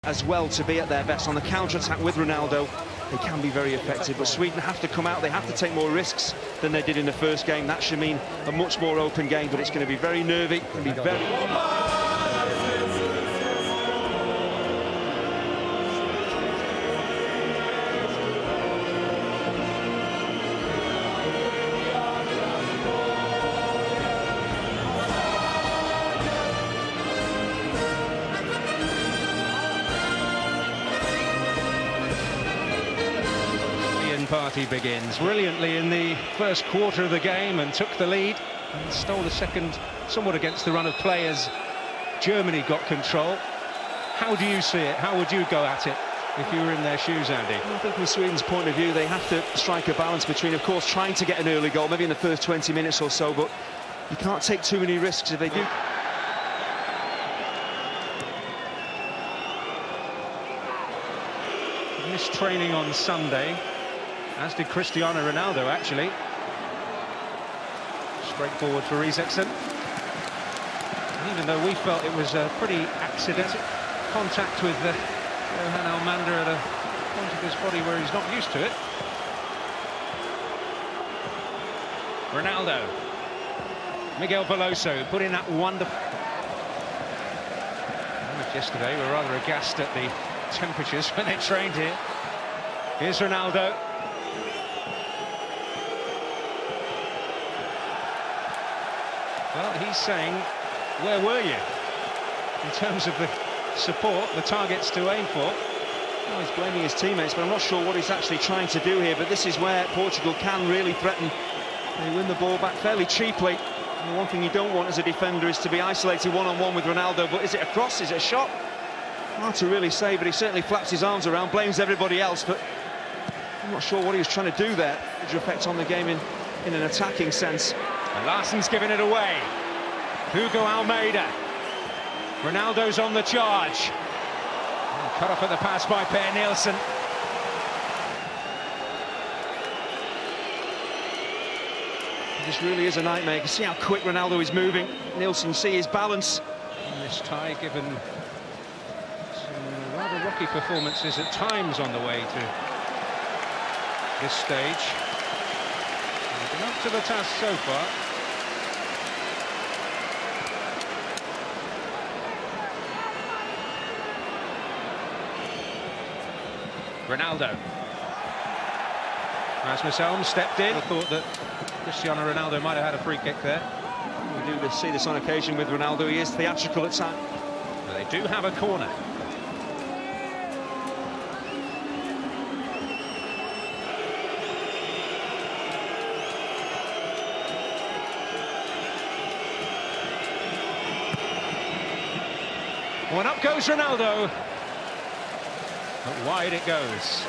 as well to be at their best on the counter-attack with Ronaldo. They can be very effective, but Sweden have to come out. They have to take more risks than they did in the first game. That should mean a much more open game, but it's going to be very nervy. It's going to be very... Party begins brilliantly in the first quarter of the game and took the lead and stole the second somewhat against the run of play as Germany got control. How do you see it? How would you go at it if you were in their shoes, Andy? I think from Sweden's point of view, they have to strike a balance between, of course, trying to get an early goal, maybe in the first 20 minutes or so, but you can't take too many risks if they do. Missed training on Sunday, as did Cristiano Ronaldo, actually. Straightforward for Isaacson. Even though we felt it was a pretty accidental contact with Johan Almander at a point of his body where he's not used to it. Ronaldo. Miguel Veloso put in that wonderful... Yesterday we were rather aghast at the temperatures when they trained here. Here's Ronaldo. Well, he's saying, where were you? In terms of the support, the targets to aim for. Well, he's blaming his teammates, but I'm not sure what he's actually trying to do here. But this is where Portugal can really threaten. They win the ball back fairly cheaply. And the one thing you don't want as a defender is to be isolated one-on-one with Ronaldo. But is it a cross? Is it a shot? Hard to really say, but he certainly flaps his arms around, blames everybody else. But I'm not sure what he was trying to do there. Huge effect on the game in an attacking sense. And Larsson's given it away. Hugo Almeida. Ronaldo's on the charge. And cut off at the pass by Per Nielsen. This really is a nightmare. You can see how quick Ronaldo is moving. Nielsen, see his balance. And this tie, given some rather rocky performances at times on the way to this stage. They've been up to the task so far. Ronaldo. Rasmus Elm stepped in. I thought that Cristiano Ronaldo might have had a free kick there. We do see this on occasion with Ronaldo. He is theatrical at times. But they do have a corner. Well, up goes Ronaldo. But wide it goes.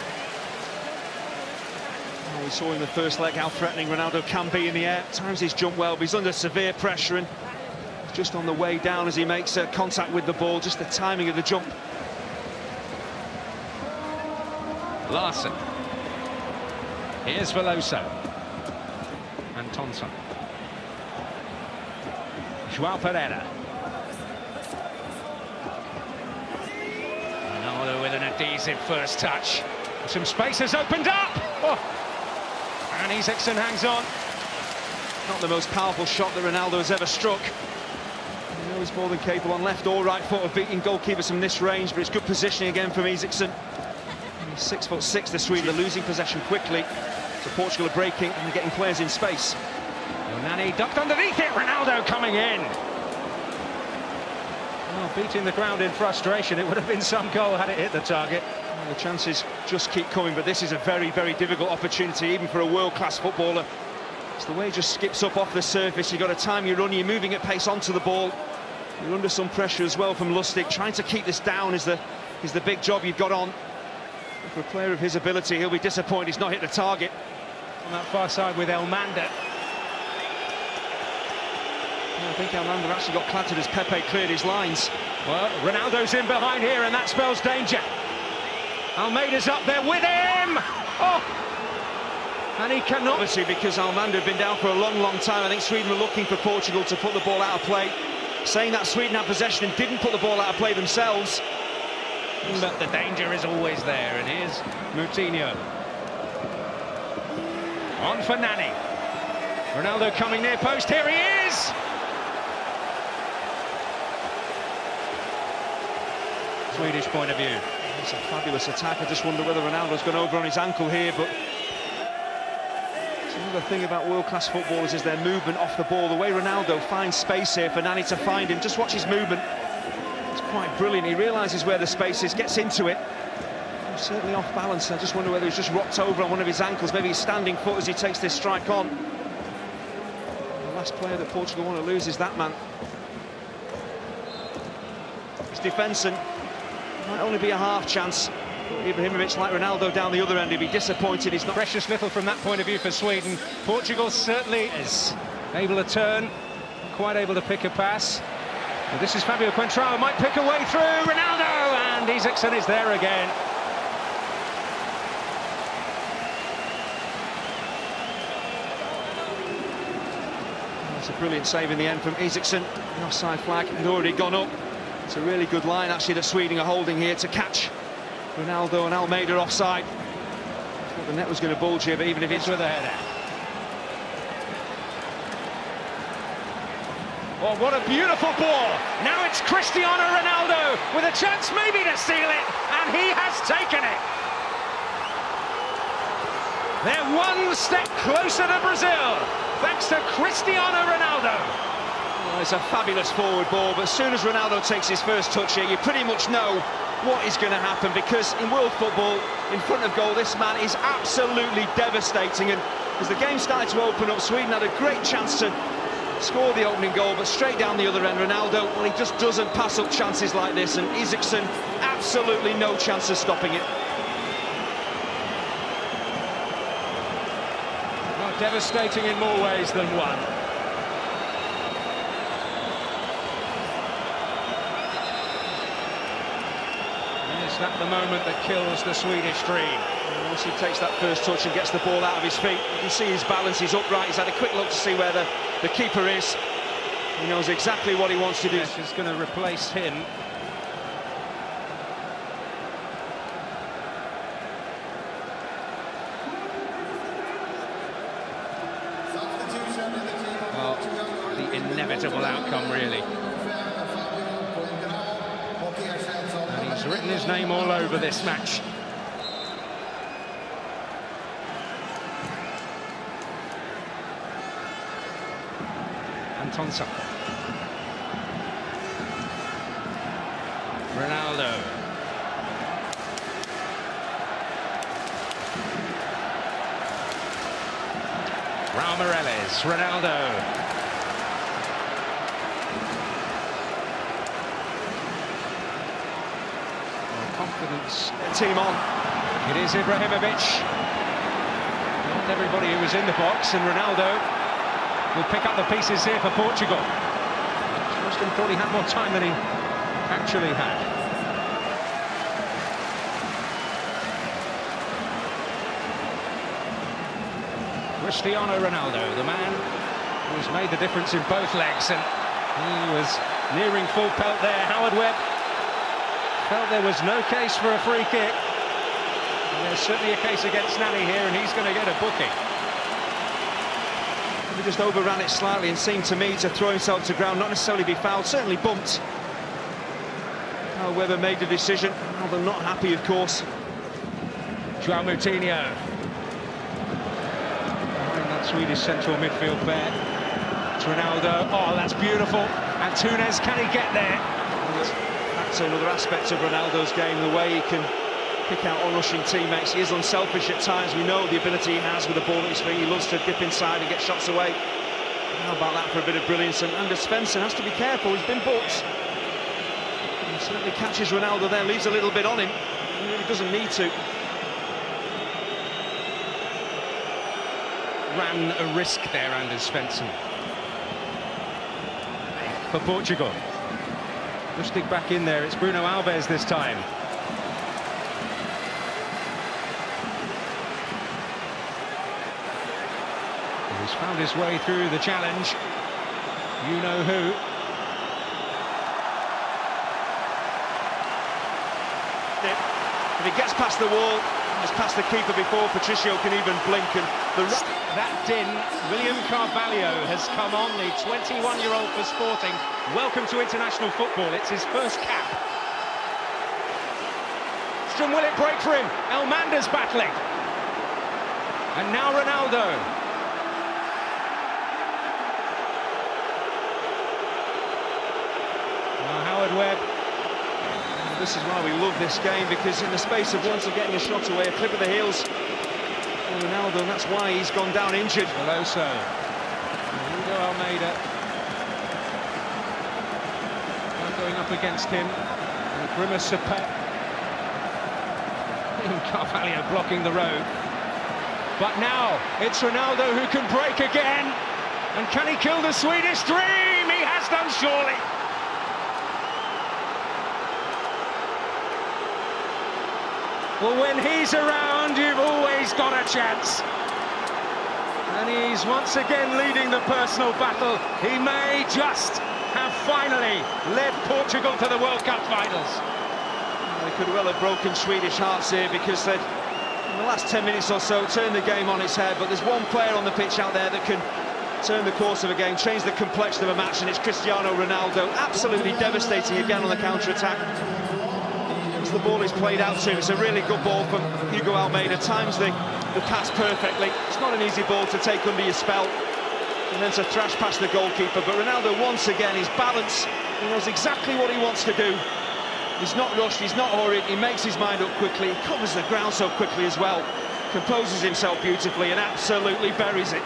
Oh, we saw in the first leg how threatening Ronaldo can be in the air. At times he's jumped well, but he's under severe pressure and just on the way down as he makes contact with the ball. Just the timing of the jump. Larsson. Here's Veloso. And Thompson. Joao Pereira. Ronaldo with an adhesive first touch. Some space has opened up. Oh. And Isaacson hangs on. Not the most powerful shot that Ronaldo has ever struck. You know he's more than capable on left or right foot of beating goalkeepers from this range, but it's good positioning again from Isaacson. He's 6'6", the Swede. They're losing possession quickly. So Portugal are breaking and they're getting players in space. Nani ducked underneath it. Ronaldo coming in. Well, beating the ground in frustration. It would have been some goal had it hit the target. Well, the chances just keep coming, but this is a very, very difficult opportunity, even for a world-class footballer. It's the way he just skips up off the surface. You've got to time your run. You're moving at pace onto the ball. You're under some pressure as well from Lustig. Trying to keep this down is the big job you've got on. For a player of his ability, he'll be disappointed he's not hit the target. On that far side with Elmander. I think Almander actually got clattered as Pepe cleared his lines. Well, Ronaldo's in behind here, and that spells danger. Almeida's up there with him! Oh! And he cannot... Obviously, because Almander had been down for a long, long time, I think Sweden were looking for Portugal to put the ball out of play. Saying that Sweden had possession and didn't put the ball out of play themselves. But the danger is always there, and here's Moutinho. On for Nani. Ronaldo coming near post, here he is! Swedish point of view. It's a fabulous attack. I just wonder whether Ronaldo's gone over on his ankle here, but another thing about world-class footballers is their movement off the ball. The way Ronaldo finds space here for Nani to find him. Just watch his movement. It's quite brilliant. He realises where the space is, gets into it. He's certainly off balance. I just wonder whether he's just rocked over on one of his ankles. Maybe he's standing foot as he takes this strike on. The last player that Portugal want to lose is that man. It's defense, and might only be a half chance. Ibrahimovic, like Ronaldo down the other end, he'd be disappointed. He's not precious little from that point of view for Sweden. Portugal certainly is able to turn, quite able to pick a pass. Well, this is Fabio Contrao, might pick a way through. Ronaldo, and Isaacson is there again. It's a brilliant save in the end from Isaacson. The offside flag had already gone up. It's a really good line actually that Sweden are holding here to catch Ronaldo and Almeida offside. I thought the net was going to bulge here, but even if it's with a header. Oh, what a beautiful ball! Now it's Cristiano Ronaldo with a chance maybe to seal it, and he has taken it. They're one step closer to Brazil, thanks to Cristiano Ronaldo. Well, it's a fabulous forward ball, but as soon as Ronaldo takes his first touch here, you pretty much know what is going to happen, because in world football, in front of goal, this man is absolutely devastating. And as the game started to open up, Sweden had a great chance to score the opening goal, but straight down the other end, Ronaldo, well, he just doesn't pass up chances like this, and Isaacson, absolutely no chance of stopping it. Well, devastating in more ways than one. That the moment that kills the Swedish dream. And once he takes that first touch and gets the ball out of his feet, you can see his balance, he's upright, he's had a quick look to see where the keeper is. He knows exactly what he wants to do. He's going to replace him. Well, the inevitable outcome, really. He's written his name all over this match. Antonsa. Ronaldo. Raul Meireles. Ronaldo. Confidence. Team on. It is Ibrahimovic. Not everybody who was in the box, and Ronaldo will pick up the pieces here for Portugal. Justin thought he had more time than he actually had. Cristiano Ronaldo, the man who's made the difference in both legs, and he was nearing full pelt there. Howard Webb felt there was no case for a free kick. And there's certainly a case against Nani here, and he's going to get a booking. He just overran it slightly and seemed to me to throw himself to ground, not necessarily be fouled, certainly bumped. Howard Webber made the decision. Ronaldo not happy, of course. João Moutinho. Behind that Swedish central midfield pair. It's Ronaldo. Oh, that's beautiful. And Tunes, can he get there? That's another aspect of Ronaldo's game, the way he can pick out on-rushing teammates. He is unselfish at times. We know the ability he has with the ball at his feet. He loves to dip inside and get shots away. How about that for a bit of brilliance? And Anders Svensson has to be careful. He's been booked. He certainly catches Ronaldo there, leaves a little bit on him. He really doesn't need to. Ran a risk there, Anders Svensson. For Portugal. Lustig back in there. It's Bruno Alves this time. He's found his way through the challenge. You know who. left it. If he gets past the wall, just past the keeper before Patricio can even blink. And that din, William Carvalho has come on, the 21-year-old for Sporting. Welcome to international football. It's his first cap. Will it break for him? Elmander's battling. And now Ronaldo. Now Howard Webb. This is why we love this game, because in the space of once getting a shot away, a clip of the heels for Ronaldo, and that's why he's gone down injured. Veloso. Hugo Almeida. Going up against him. And Grimace Carvalho blocking the road. But now it's Ronaldo who can break again. And can he kill the Swedish dream? He has done, surely. Well, when he's around, you've always got a chance. And he's once again leading the personal battle. He may just have finally led Portugal to the World Cup finals. They could well have broken Swedish hearts here, because they'd, in the last 10 minutes or so, turned the game on its head. But there's one player on the pitch out there that can turn the course of a game, change the complexion of a match, and it's Cristiano Ronaldo. Absolutely devastating again on the counter-attack. As the ball is played out to him, it's a really good ball from Hugo Almeida. Times the pass perfectly. It's not an easy ball to take under your spell and then to thrash past the goalkeeper. But Ronaldo, once again, his balance, he knows exactly what he wants to do. He's not rushed, he's not hurried, he makes his mind up quickly, he covers the ground so quickly as well, composes himself beautifully and absolutely buries it.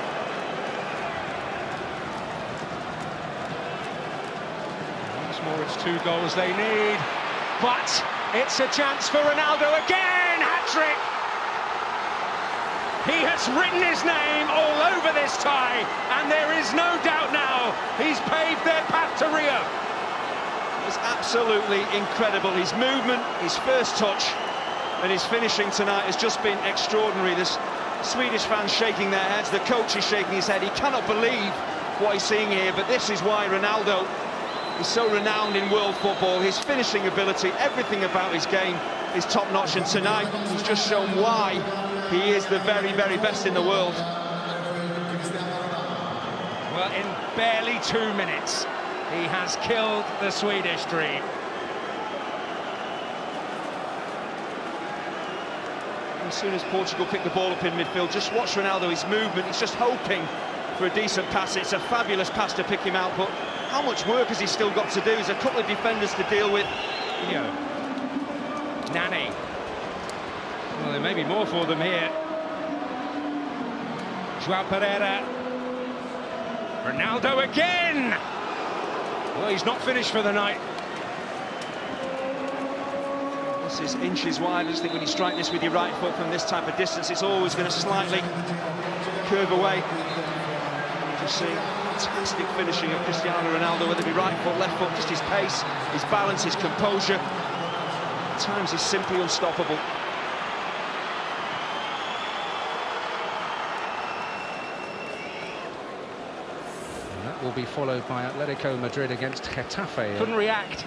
Once more, it's 2 goals they need, but it's a chance for Ronaldo again, hat-trick! He has written his name all over this tie, and there is no doubt now he's paved their path to Rio. It's absolutely incredible. His movement, his first touch, and his finishing tonight has just been extraordinary. There's Swedish fans shaking their heads, the coach is shaking his head. He cannot believe what he's seeing here, but this is why Ronaldo is so renowned in world football. His finishing ability, everything about his game is top-notch, and tonight he's just shown why he is the very, very best in the world. Well, in barely 2 minutes, he has killed the Swedish dream. As soon as Portugal pick the ball up in midfield, just watch Ronaldo, his movement, he's just hoping for a decent pass. It's a fabulous pass to pick him out, but how much work has he still got to do? There's a couple of defenders to deal with. Nani. Well, there may be more for them here. João Pereira. Ronaldo again! Well, he's not finished for the night. This is inches wide. I just think when you strike this with your right foot from this type of distance, it's always going to slightly curve away. Just seeing fantastic finishing of Cristiano Ronaldo, whether it be right foot, left foot, just his pace, his balance, his composure. At times he's simply unstoppable. Will be followed by Atletico Madrid against Getafe. Couldn't react.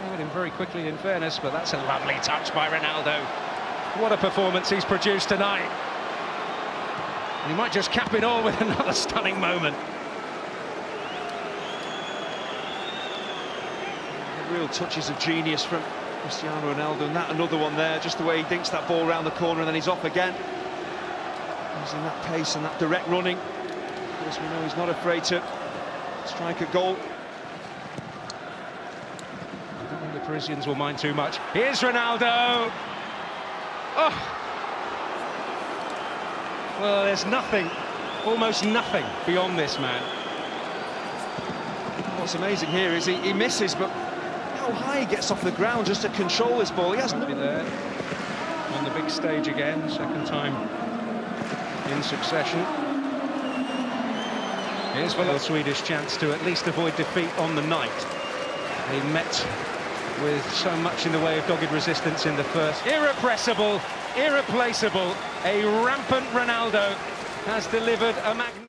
Covered him very quickly, in fairness, but that's a lovely touch by Ronaldo. What a performance he's produced tonight. And he might just cap it all with another stunning moment. Real touches of genius from Cristiano Ronaldo, and that another one there, just the way he dinks that ball around the corner and then he's off again. Using that pace and that direct running. Of course, we know he's not afraid to strike a goal. I don't think the Parisians will mind too much. Here's Ronaldo. Oh! Well, there's nothing, almost nothing beyond this man. What's amazing here is he misses, but how high he gets off the ground just to control this ball. He hasn't been there on the big stage again, second time in succession. Here's for the Swedish chance to at least avoid defeat on the night. They met with so much in the way of dogged resistance in the first. Irrepressible, irreplaceable, a rampant Ronaldo has delivered a magnificent...